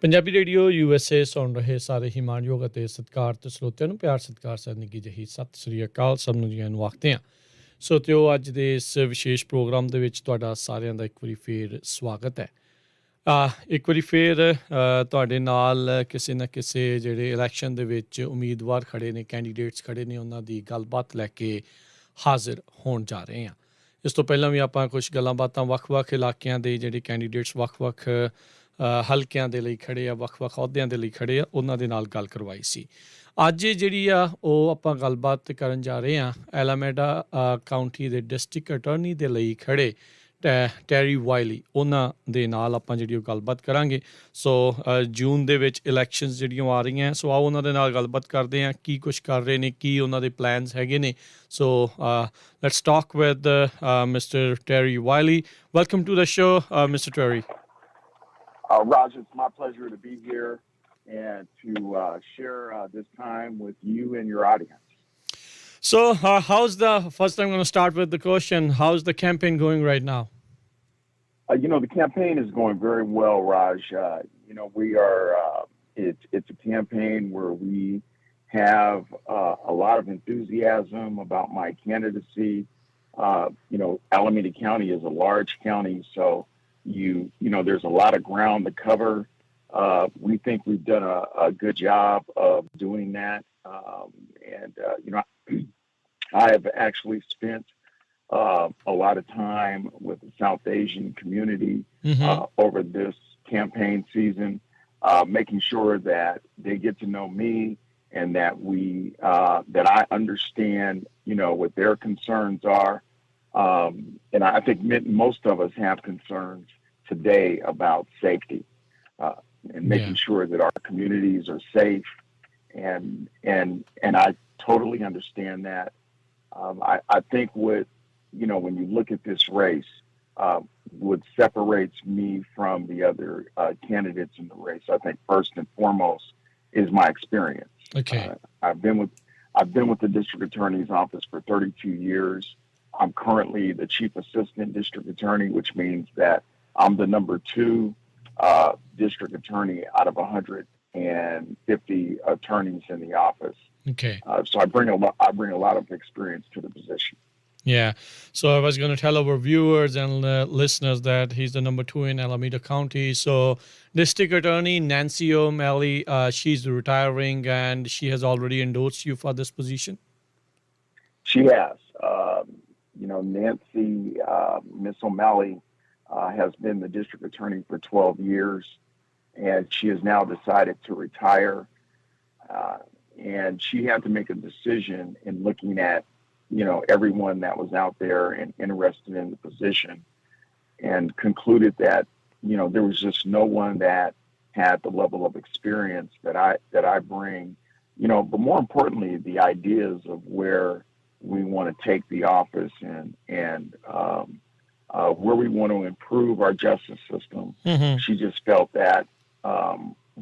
Punjabi radio USA ਸੁਣ ਰਹੇ ਸਾਰੇ ਹੀ ਮਾਣਯੋਗ ਅਤੇ ਸਤਿਕਾਰਤ ਸਰੋਤਿਆਂ ਨੂੰ ਪਿਆਰ ਸਤਿਕਾਰ ਸਰ ਨਿੱਘੀ ਜਿਹੀ ਸਤਿ ਸ੍ਰੀ ਅਕਾਲ ਸਭ ਨੂੰ ਜੀਆਂ ਨੂੰ ਆਖਦੇ ਹਾਂ। ਸਰੋਤਿਓ, ਅੱਜ ਦੇ ਇਸ ਵਿਸ਼ੇਸ਼ ਪ੍ਰੋਗਰਾਮ ਦੇ ਵਿੱਚ ਤੁਹਾਡਾ ਸਾਰਿਆਂ ਦਾ ਇੱਕ ਵਾਰੀ ਫੇਰ ਸਵਾਗਤ ਹੈ। ਇੱਕ ਵਾਰੀ ਫੇਰ ਤੁਹਾਡੇ ਨਾਲ ਕਿਸੇ ਨਾ ਕਿਸੇ ਜਿਹੜੇ ਇਲੈਕਸ਼ਨ ਦੇ ਵਿੱਚ ਉਮੀਦਵਾਰ ਖੜੇ ਨੇ, ਕੈਂਡੀਡੇਟਸ ਖੜੇ ਨੇ, ਉਹਨਾਂ ਦੀ ਗੱਲਬਾਤ ਲੈ ਕੇ ਹਾਜ਼ਰ ਹੋਣ ਜਾ ਰਹੇ ਹਾਂ। ਇਸ ਤੋਂ ਪਹਿਲਾਂ ਵੀ ਆਪਾਂ ਕੁਛ ਗੱਲਾਂ ਬਾਤਾਂ ਵੱਖ-ਵੱਖ ਇਲਾਕਿਆਂ ਦੇ ਜਿਹੜੇ ਕੈਂਡੀਡੇਟਸ ਵੱਖ-ਵੱਖ ਹਲਕਿਆਂ ਦੇ ਲਈ ਖੜੇ ਆ, ਵੱਖ-ਵੱਖ ਅਹੁਦਿਆਂ ਦੇ ਲਈ ਖੜੇ ਆ, ਉਹਨਾਂ ਦੇ ਨਾਲ ਗੱਲ ਕਰਵਾਈ ਸੀ। ਅੱਜ ਜਿਹੜੀ ਆ ਉਹ ਆਪਾਂ ਗੱਲਬਾਤ ਕਰਨ ਜਾ ਰਹੇ ਹਾਂ ਐਲਾਮੇਡਾ ਕਾਊਂਟੀ ਦੇ ਡਿਸਟ੍ਰਿਕਟ ਅਟਾਰਨੀ ਦੇ ਲਈ ਖੜੇ ਟੈਰੀ ਵਾਈਲੀ, ਉਹਨਾਂ ਦੇ ਨਾਲ ਆਪਾਂ ਜਿਹੜੀ ਉਹ ਗੱਲਬਾਤ ਕਰਾਂਗੇ। ਸੋ ਜੂਨ ਦੇ ਵਿੱਚ ਇਲੈਕਸ਼ਨਸ ਜਿਹੜੀਆਂ ਆ ਰਹੀਆਂ, ਸੋ ਆਓ ਉਹਨਾਂ ਦੇ ਨਾਲ ਗੱਲਬਾਤ ਕਰਦੇ ਹਾਂ, ਕੀ ਕੁਛ ਕਰ ਰਹੇ ਨੇ, ਕੀ ਉਹਨਾਂ ਦੇ ਪਲਾਨਸ ਹੈਗੇ ਨੇ। So let's talk with Mister Terry Wiley. Welcome to the show Mister Terry. Raj, it's my pleasure to be here and to share this time with you and your audience. So first I'm going to start with the question, how's the campaign going right now? The campaign is going very well, Raj. We are, it's a campaign where we have a lot of enthusiasm about my candidacy. Alameda County is a large county, so there's a lot of ground to cover. We think we've done a good job of doing that. I have actually spent a lot of time with the South Asian community over this campaign season, making sure that they get to know me and that I understand, what their concerns are. And I think most of us have concerns today about safety and making sure that our communities are safe. And I totally understand that. I think when you look at this race, what separates me from the other candidates in the race, I think first and foremost is my experience. Okay. I've been with the district attorney's office for 32 years. I'm currently the chief assistant district attorney, which means that I'm the number 2 district attorney out of 150 attorneys in the office. Okay. So I bring a lot of experience to the position. Yeah. So I was going to tell our viewers and listeners that he's the number 2 in Alameda County. So District Attorney Nancy O'Malley, she's retiring and she has already endorsed you for this position. She has. Nancy, Miss O'Malley, has been the district attorney for 12 years, and she has now decided to retire. And she had to make a decision in looking at, everyone that was out there and interested in the position, and concluded that, there was just no one that had the level of experience that I bring, but more importantly, the ideas of where we want to take the office and where we want to improve our justice system. Mm-hmm. She just felt that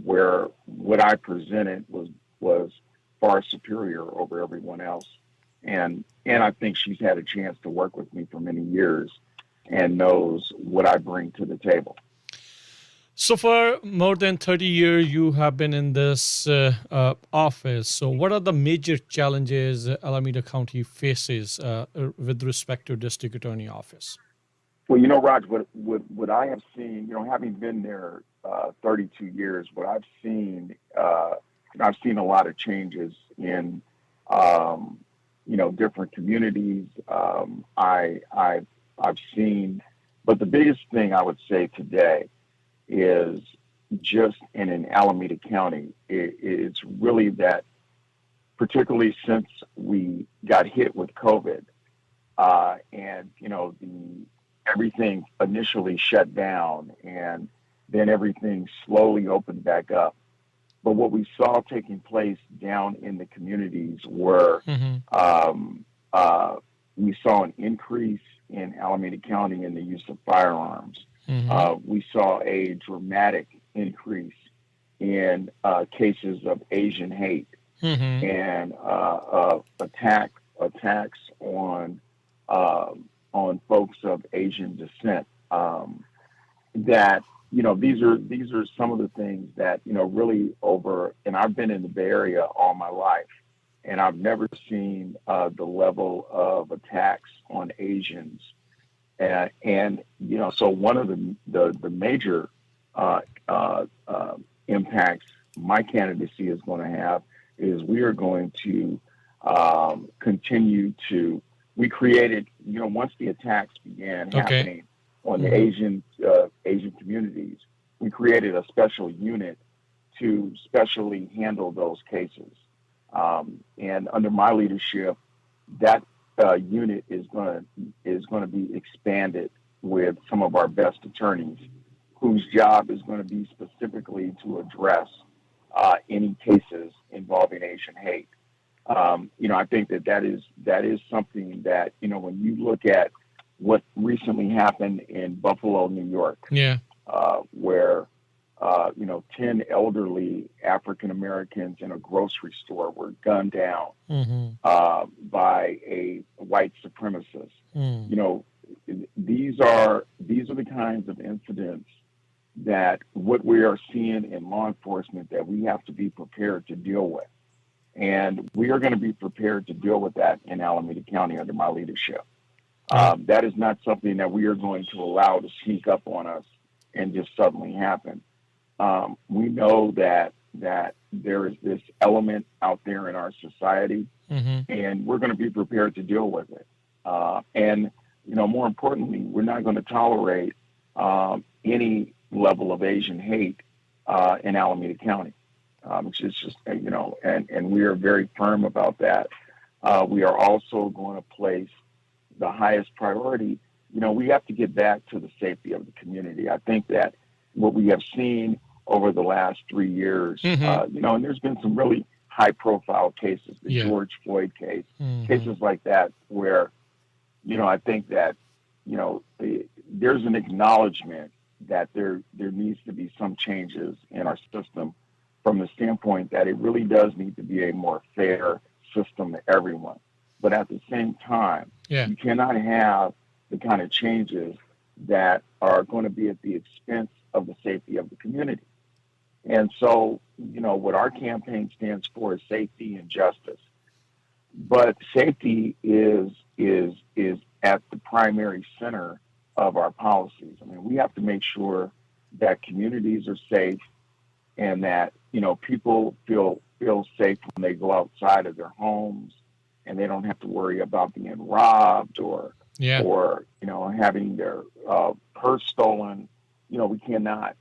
where what I presented was far superior over everyone else. And I think she's had a chance to work with me for many years and knows what I bring to the table. So for more than 30 years, you have been in this office. So what are the major challenges Alameda County faces with respect to district attorney office? Well, Raj, what I have seen, having been there 32 years, what I've seen a lot of changes in, different communities. I've seen, but the biggest thing I would say today is just in Alameda County, it's really that, particularly since we got hit with COVID, and everything initially shut down, and then everything slowly opened back up. But what we saw taking place down in the communities were we saw an increase in Alameda County in the use of firearms. We saw a dramatic increase in cases of Asian hate and attacks on folks of Asian descent that these are some of the things that, really and I've been in the Bay Area all my life, and I've never seen the level of attacks on Asians. So one of the major impacts my candidacy is going to have is we are going to continue to. We created, once the attacks began happening on the Asian communities, we created a special unit to specially handle those cases. And under my leadership, that unit is going to be expanded with some of our best attorneys, whose job is going to be specifically to address any cases involving Asian hate. I think that is something that, when you look at what recently happened in Buffalo, New York, where 10 elderly African Americans in a grocery store were gunned down by a white supremacist. These are the kinds of incidents that what we are seeing in law enforcement that we have to be prepared to deal with. And we are going to be prepared to deal with that in Alameda County under my leadership. That is not something that we are going to allow to sneak up on us and just suddenly happen. We know that there is this element out there in our society, and we're going to be prepared to deal with it. And more importantly, we're not going to tolerate any level of Asian hate in Alameda County. Which is just, and we are very firm about that. We are also going to place the highest priority. We have to get back to the safety of the community. I think that what we have seen over the last 3 years, and there's been some really high profile cases, the George Floyd case, cases like that, where, I think that, there's an acknowledgement that there needs to be some changes in our system, from the standpoint that it really does need to be a more fair system to everyone. But at the same time, you cannot have the kind of changes that are going to be at the expense of the safety of the community. And so, what our campaign stands for is safety and justice. But safety is at the primary center of our policies. I mean, we have to make sure that communities are safe, and that, people feel safe when they go outside of their homes, and they don't have to worry about being robbed or having their purse stolen. We cannot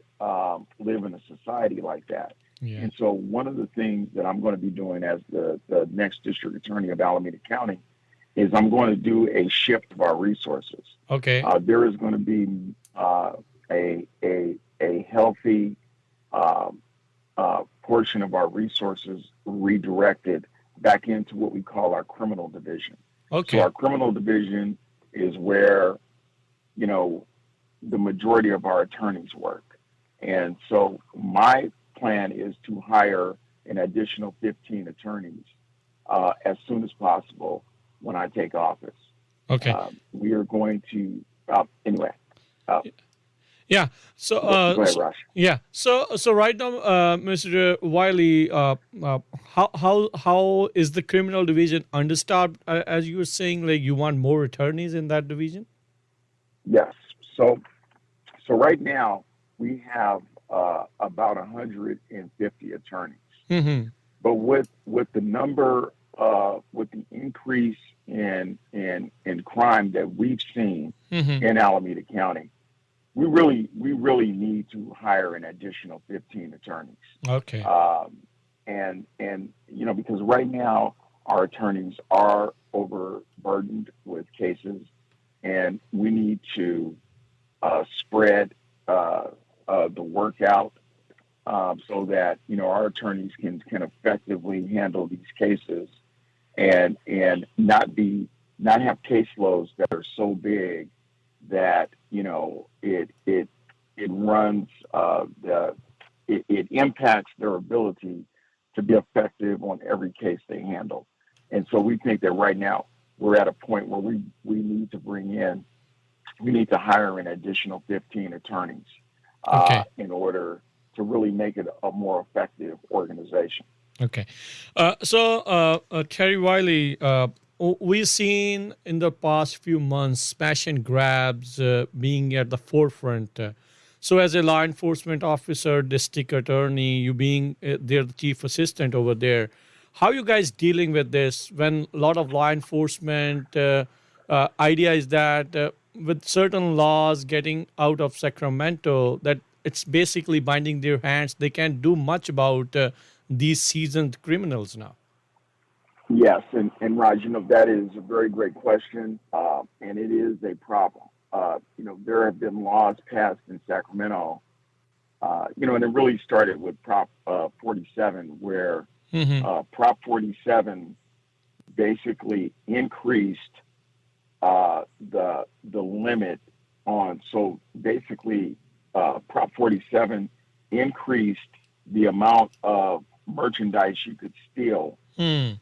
live in a society like that. And so one of the things that I'm going to be doing as the next district attorney of Alameda County is I'm going to do a shift of our resources. There is going to be a healthy portion of our resources redirected back into what we call our criminal division. So our criminal division is where, the majority of our attorneys work. And so my plan is to hire an additional 15 attorneys as soon as possible when I take office. We are going to, anyway. So, go ahead, Raj. So right now, Mr. Wiley, how is the criminal division understaffed? As you were saying, like you want more attorneys in that division? Yes. So right now we have about 150 attorneys. But with the number, with the increase in crime that we've seen in Alameda County, we really need to hire an additional 15 attorneys. And because right now our attorneys are overburdened with cases, and we need to spread the work out so that our attorneys can effectively handle these cases, and not have caseloads that are so big that it runs it impacts their ability to be effective on every case they handle. And so we think that right now we're at a point where we need to hire an additional 15 attorneys. Okay. in order to really make it a more effective organization. Okay. Terry Wiley, we've seen in the past few months smash and grabs being at the forefront. So, as a law enforcement officer, district attorney, you being there, the chief assistant over there, how you guys dealing with this when a lot of law enforcement idea is that with certain laws getting out of Sacramento, that it's basically binding their hands. They can't do much about these seasoned criminals now. Yes, and Raj, that is a very great question, and it is a problem. There have been laws passed in Sacramento, and it really started with Prop 47, where Mm-hmm. Prop 47 basically increased the limit on. So basically, Prop 47 increased the amount of merchandise you could steal, Mm.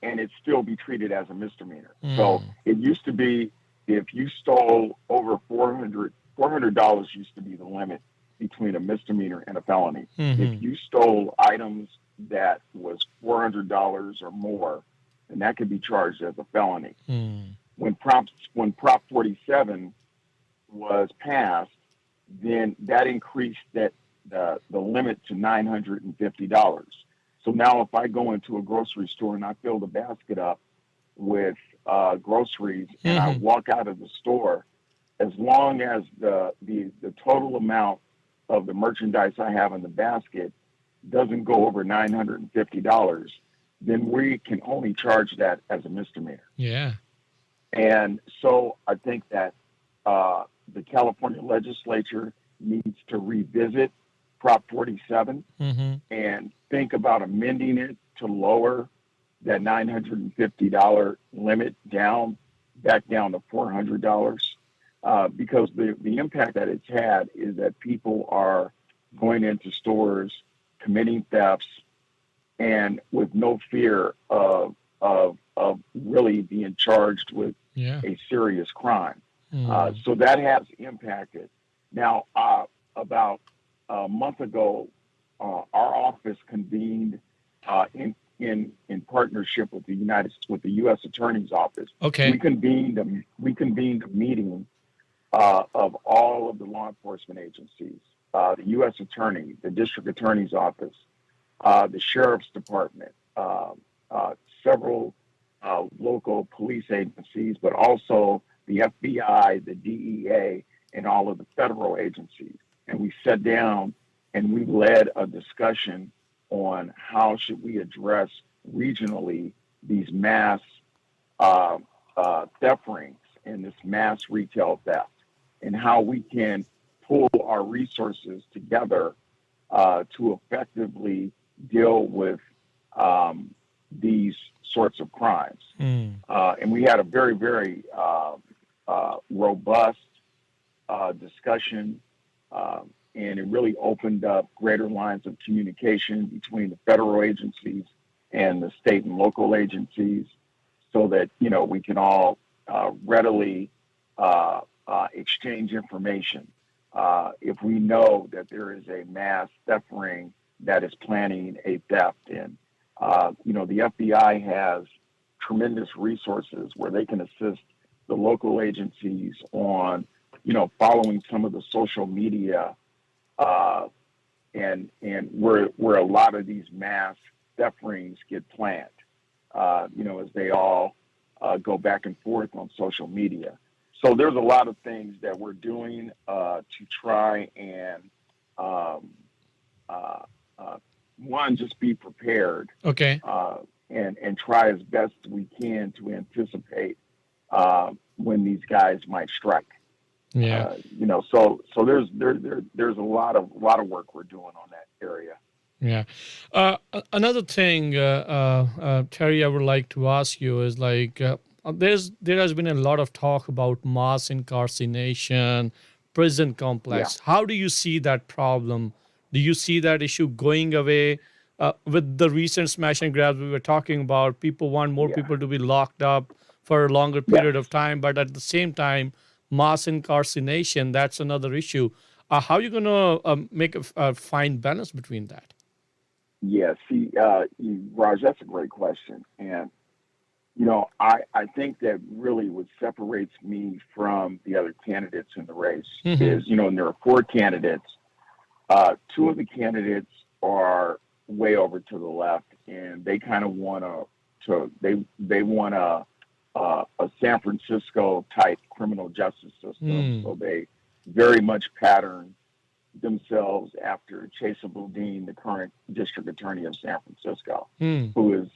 and it still be treated as a misdemeanor. So Mm. it used to be if you stole over $400 used to be the limit between a misdemeanor and a felony. If Mm-hmm. you stole items that was $400 or more, then that could be charged as a felony. Mm. When Prop 47 was passed, then that increased the limit to $950. So now if I go into a grocery store and I fill the basket up with groceries and I Mm-hmm. walk out of the store, as long as the total amount of the merchandise I have in the basket doesn't go over $950, then we can only charge that as a misdemeanor. Yeah. And so I think that the California legislature needs to revisit Prop 47 Mm-hmm. and think about amending it to lower that $950 limit back down to $400, because the impact that it's had is that people are going into stores, committing thefts, and with no fear of really being charged with Yeah. a serious crime. Mm. So that has impacted. Now, about a month ago, our office convened in partnership with the U.S. Attorney's Office. Okay. We convened a meeting of all of the law enforcement agencies, the U.S. Attorney, the District Attorney's Office, the Sheriff's Department, several local police agencies, but also the FBI, the DEA, and all of the federal agencies. And we sat down and we led a discussion on how should we address regionally these mass theft rings and this mass retail theft, and how we can pull our resources together to effectively deal with these sorts of crimes. Mm. And we had a very, very robust discussion, and it really opened up greater lines of communication between the federal agencies and the state and local agencies, so that we can all readily exchange information. If we know that there is a mass theft ring that is planning a theft, and the FBI has tremendous resources where they can assist the local agencies on following some of the social media and where a lot of these mass theft rings get planned, as they all go back and forth on social media. So there's a lot of things that we're doing to try and one, just be prepared, Okay. and try as best we can to anticipate when these guys might strike. Yeah. So there's a lot of work we're doing on that area. Yeah. Another thing, Terry, I would like to ask you is like there has been a lot of talk about mass incarceration, prison Yeah. complex. How do you see that problem? Do you see that issue going away? With the recent smash and grabs we were talking about, people want more Yeah. people to be locked up for a longer Yes. period of time, but at the same time, mass incarceration, that's another issue. How are you going to make a fine balance between that? Yeah, see, Raj, that's a great question. And, I think that really what separates me from the other candidates in the race Hmm. is, and there are four candidates. Two of the candidates are way over to the left, and they kind of want they want a San Francisco type criminal justice system. Hmm. So they very much pattern themselves after Chesa Boudin, the current district attorney of San Francisco, Hmm. who is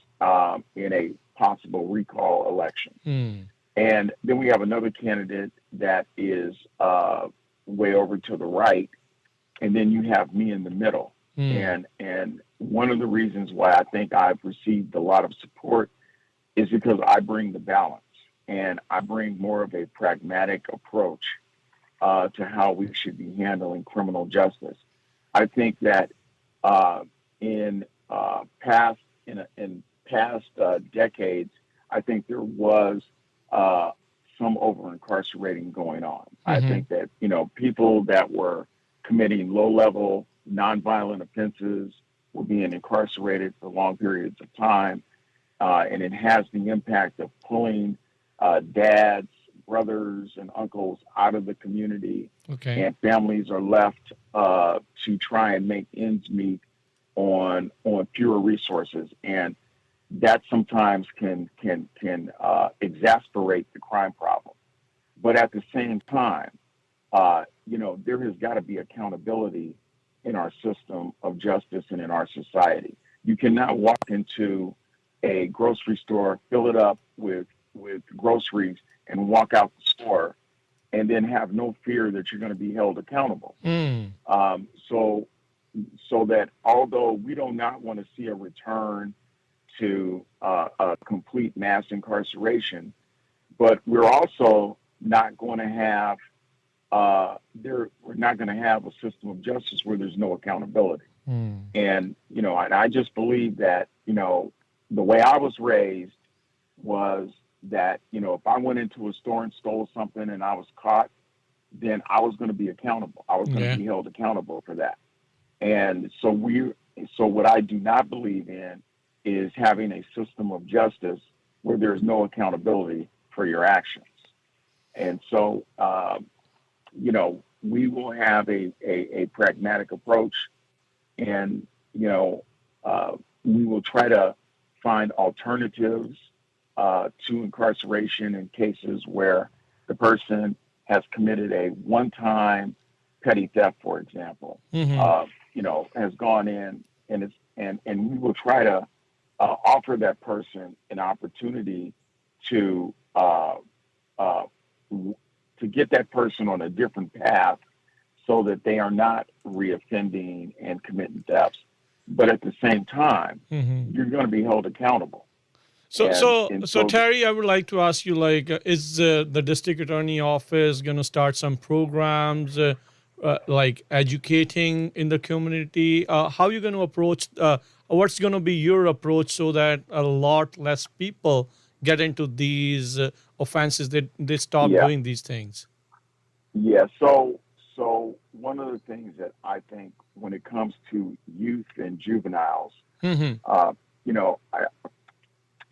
in a possible recall election. Hmm. And then we have another candidate that is way over to the right, and then you have me in the middle. Hmm. And one of the reasons why I think I've received a lot of support is because I bring the balance and I bring more of a pragmatic approach to how we should be handling criminal justice. I think that uh, in past in past decades, I think there was uh, some over incarcerating going on. I Hmm. think that people that were committing low level nonviolent offenses were being incarcerated for long periods of time, and it has the impact of pulling dads, brothers, and uncles out of the community, Okay. and families are left to try and make ends meet on fewer resources, and that sometimes can exasperate the crime problem. But at the same time, there has got to be accountability in our system of justice and in our society. You cannot walk into a grocery store, fill it up with groceries, and walk out the store and then have no fear that you're going to be held accountable. Hmm. Um, so, so that although we do not want to see a return to a complete mass incarceration, but we're also not going to have we're not going to have a system of justice where there's no accountability. Hmm. And and I just believe that the way I was raised was that if I went into a store and stole something and I was caught, then I was going to be accountable. I was going to Yeah. be held accountable for that. And so what I do not believe in is having a system of justice where there's no accountability for your actions. And so, we will have a pragmatic approach, and, we will try to find alternatives to incarceration in cases where the person has committed a one-time petty theft, for example, Hmm. has gone in and we will try to offer that person an opportunity to uh, to get that person on a different path so that they are not reoffending and committing thefts. But at the same time, Hmm. you're going to be held accountable. So, And so, and so, so Terry, I would like to ask you, like, is the district attorney office going to start some programs, like educating in the community? How are you going to approach? What's going to be your approach so that a lot less people get into these offenses? They stop yeah, doing these things. yeah. So one of the things that I think when it comes to youth and juveniles, Hmm. uh, you know, I,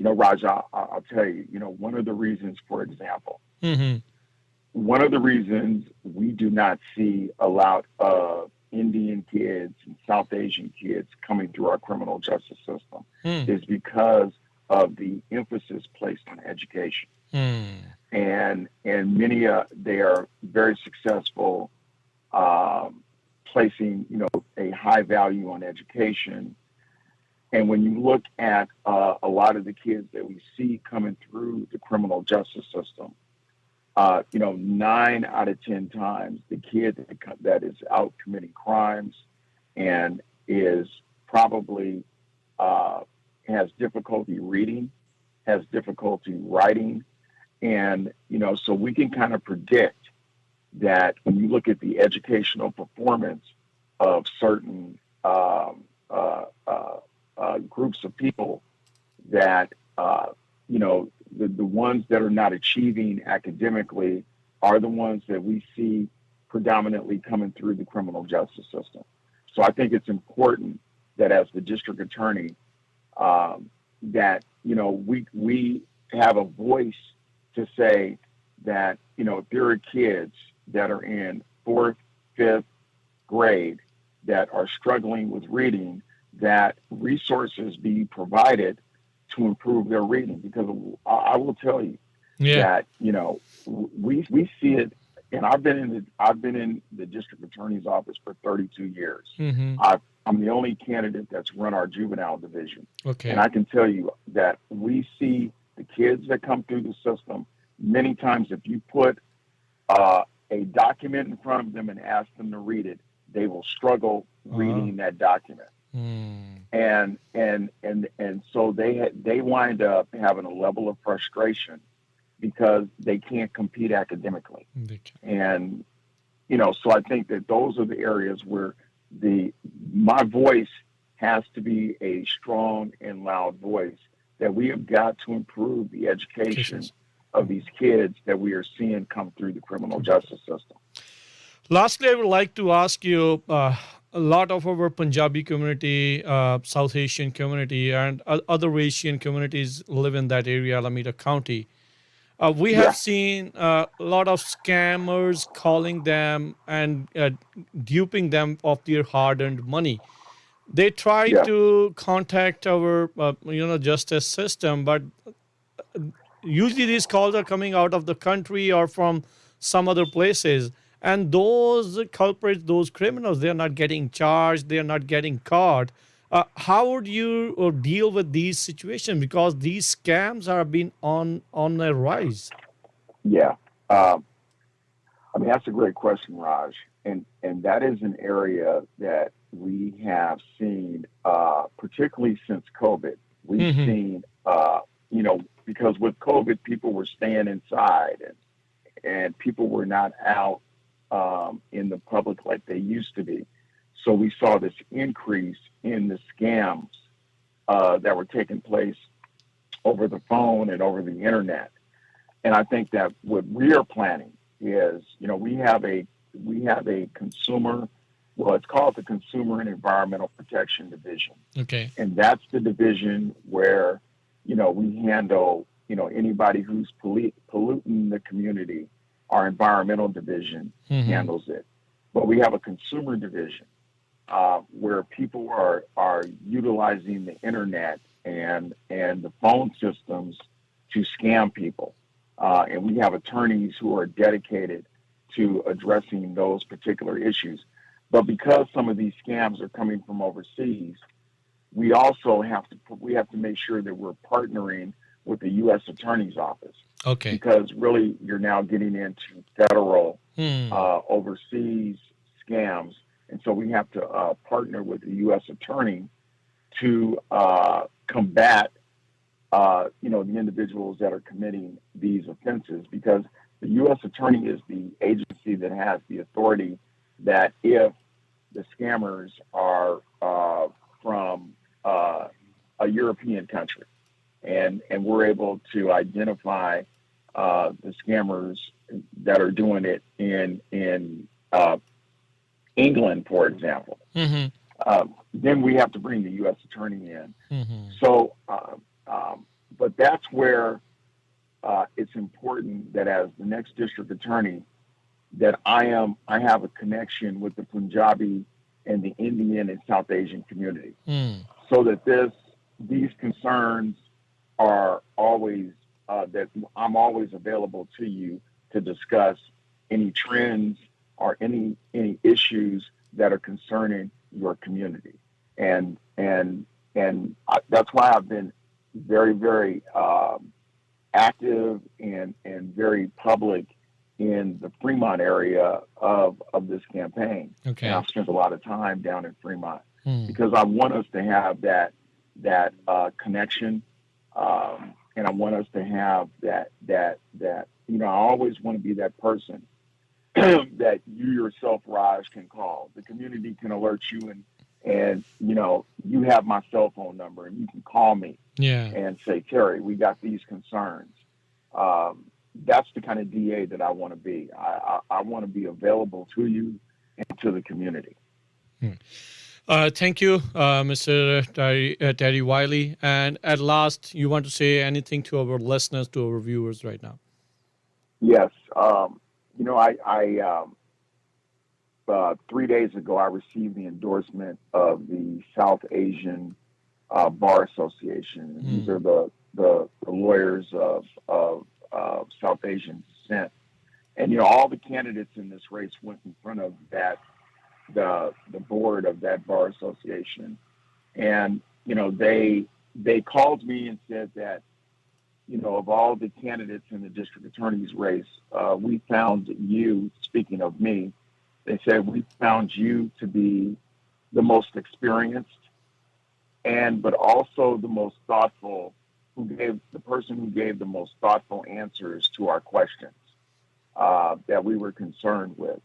Raj, I'll tell you, one of the reasons, for example, Hmm. one of the reasons we do not see a lot of Indian kids and South Asian kids coming through our criminal justice system Hmm. is because of the emphasis placed on education. Hmm. And many they are very successful placing a high value on education. And when you look at a lot of the kids that we see coming through the criminal justice system, 9 out of 10 times the kid that is out committing crimes and is probably uh, has difficulty reading, has difficulty writing, and so we can kind of predict that when you look at the educational performance of certain groups of people, that the ones that are not achieving academically are the ones that we see predominantly coming through the criminal justice system. So I think it's important that as the district attorney, that, we have a voice to say that, if there are kids that are in 4th, 5th grade that are struggling with reading, that resources be provided to improve their reading. Because I will tell you that, we see it, and I've been in the district attorney's office for 32 years. Mm-hmm. I'm the only candidate that's run our juvenile division. Okay. And I can tell you that we see the kids that come through the system. Many times, if you put a document in front of them and ask them to read it, they will struggle reading that document. And so they wind up having a level of frustration because they can't compete academically. And, so I think that those are the areas where my voice has to be a strong and loud voice, that we have got to improve the education of these kids that we are seeing come through the criminal justice system. Lastly, I would like to ask you, a lot of our Punjabi community, South Asian community, and other Asian communities live in that area, Alameda County. We have seen a lot of scammers calling them and duping them of their hard-earned money. They try to contact our, justice system, but usually these calls are coming out of the country or from some other places. And those culprits, those criminals, they are not getting charged, they are not getting caught. How would you deal with these situations? Because these scams are being on a rise. Yeah. That's a great question, Raj. And that is an area that we have seen, particularly since COVID. We've seen, because with COVID, people were staying inside and people were not out in the public like they used to be. So we saw this increase in the scams that were taking place over the phone and over the internet. And I think that what we are planning is, we have a consumer, it's called the Consumer and Environmental Protection Division. Okay. And that's the division where, we handle, anybody who's polluting the community. Our environmental division handles it. But we have a consumer division where people are utilizing the internet and the phone systems to scam people. And we have attorneys who are dedicated to addressing those particular issues. But because some of these scams are coming from overseas, we also have to make sure that we're partnering with the U.S. Attorney's Office. Okay. Because really, you're now getting into federal overseas scams, and so we have to partner with the U.S. Attorney to combat, the individuals that are committing these offenses. Because the U.S. Attorney is the agency that has the authority that if the scammers are from a European country, and we're able to identify the scammers that are doing it in England, for example. Then we have to bring the U.S. Attorney in. So, but that's where it's important that as the next district attorney, that I have a connection with the Punjabi and the Indian and South Asian community, so that these concerns are always that I'm always available to you to discuss any trends or any issues that are concerning your community, and that's why I've been very, very active and very public in the Fremont area of this campaign. Okay. And I've spent a lot of time down in Fremont because I want us to have that connection, and I want us to have that I always want to be that person that you yourself, Raj, can call. The community can alert you, and you have my cell phone number, and you can call me and say, Terry, we got these concerns. that's the kind of DA that I want to be. I want to be available to you and to the community. Thank you, Mr. Terry Wiley. And at last, you want to say anything to our listeners, to our viewers right now? Yes. You know, 3 days ago, I received the endorsement of the South Asian Bar Association. And these are the lawyers of South Asian descent. And, you know, all the candidates in this race went in front of the board of that bar association. And, you know, they called me and said that, you know, of all the candidates in the district attorney's race, we found you, speaking of me, they said we found you to be the most experienced but also the most thoughtful, the person who gave the most thoughtful answers to our questions that we were concerned with.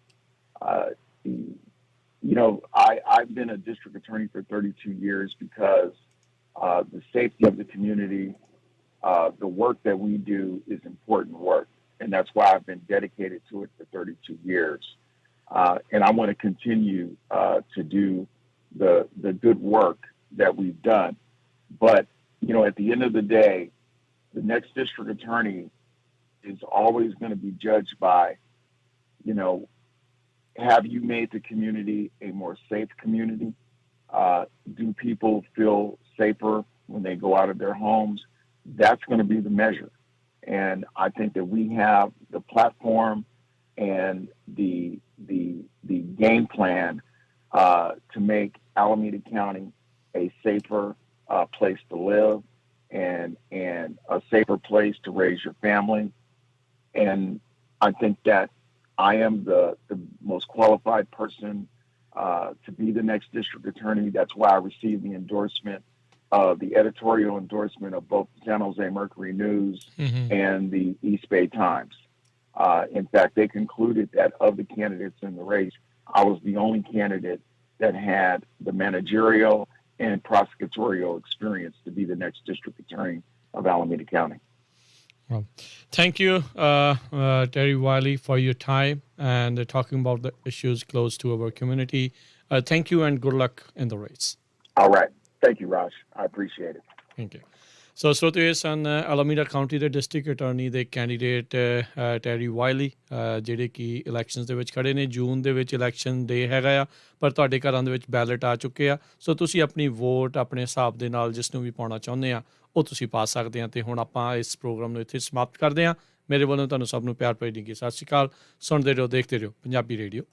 You know, I've been a district attorney for 32 years because the safety of the community, the work that we do is important work. And that's why I've been dedicated to it for 32 years. And I want to continue to do the good work that we've done. But, you know, at the end of the day, the next district attorney is always going to be judged by, you know, have you made the community a more safe community? Do people feel safer when they go out of their homes? That's going to be the measure. And I think that we have the platform and the game plan to make Alameda County a safer place to live and a safer place to raise your family. And I think that I am the most qualified person to be the next district attorney. That's why I received the endorsement, the editorial endorsement of both the San Jose Mercury News and the East Bay Times. In fact, they concluded that of the candidates in the race, I was the only candidate that had the managerial and prosecutorial experience to be the next district attorney of Alameda County. Well, thank you, Terry Wiley, for your time and talking about the issues close to our community. Thank you and good luck in the race. All right. Thank you, Raj. I appreciate it. Thank you. So ਸਰੋਤਿਓ San Alameda County ਦੇ district attorney ਦੇ candidate Terry Wiley ਜਿਹੜੇ ਕਿ elections ਦੇ ਵਿੱਚ ਖੜੇ ਨੇ। ਜੂਨ ਦੇ ਵਿੱਚ ਇਲੈਕਸ਼ਨ ਡੇ ਹੈਗਾ ਆ, ਪਰ ਤੁਹਾਡੇ ਘਰਾਂ ਦੇ ਵਿੱਚ ਬੈਲਟ ਆ ਚੁੱਕੇ ਆ। ਸੋ ਤੁਸੀਂ ਆਪਣੀ ਵੋਟ ਆਪਣੇ ਹਿਸਾਬ ਦੇ ਨਾਲ ਜਿਸ ਨੂੰ ਵੀ ਪਾਉਣਾ ਚਾਹੁੰਦੇ ਆ ਉਹ ਤੁਸੀਂ ਪਾ ਸਕਦੇ ਆ। ਅਤੇ ਹੁਣ ਆਪਾਂ ਇਸ ਪ੍ਰੋਗਰਾਮ ਨੂੰ ਇੱਥੇ ਸਮਾਪਤ ਕਰਦੇ ਹਾਂ। ਮੇਰੇ ਵੱਲੋਂ ਤੁਹਾਨੂੰ ਸਭ ਨੂੰ ਪਿਆਰ ਭਰੀ ਨਿੱਘੀ ਸਤਿ ਸ਼੍ਰੀ ਅਕਾਲ। ਸੁਣਦੇ ਰਹੋ, ਦੇਖਦੇ ਰਹੋ ਪੰਜਾਬੀ ਰੇਡੀਓ।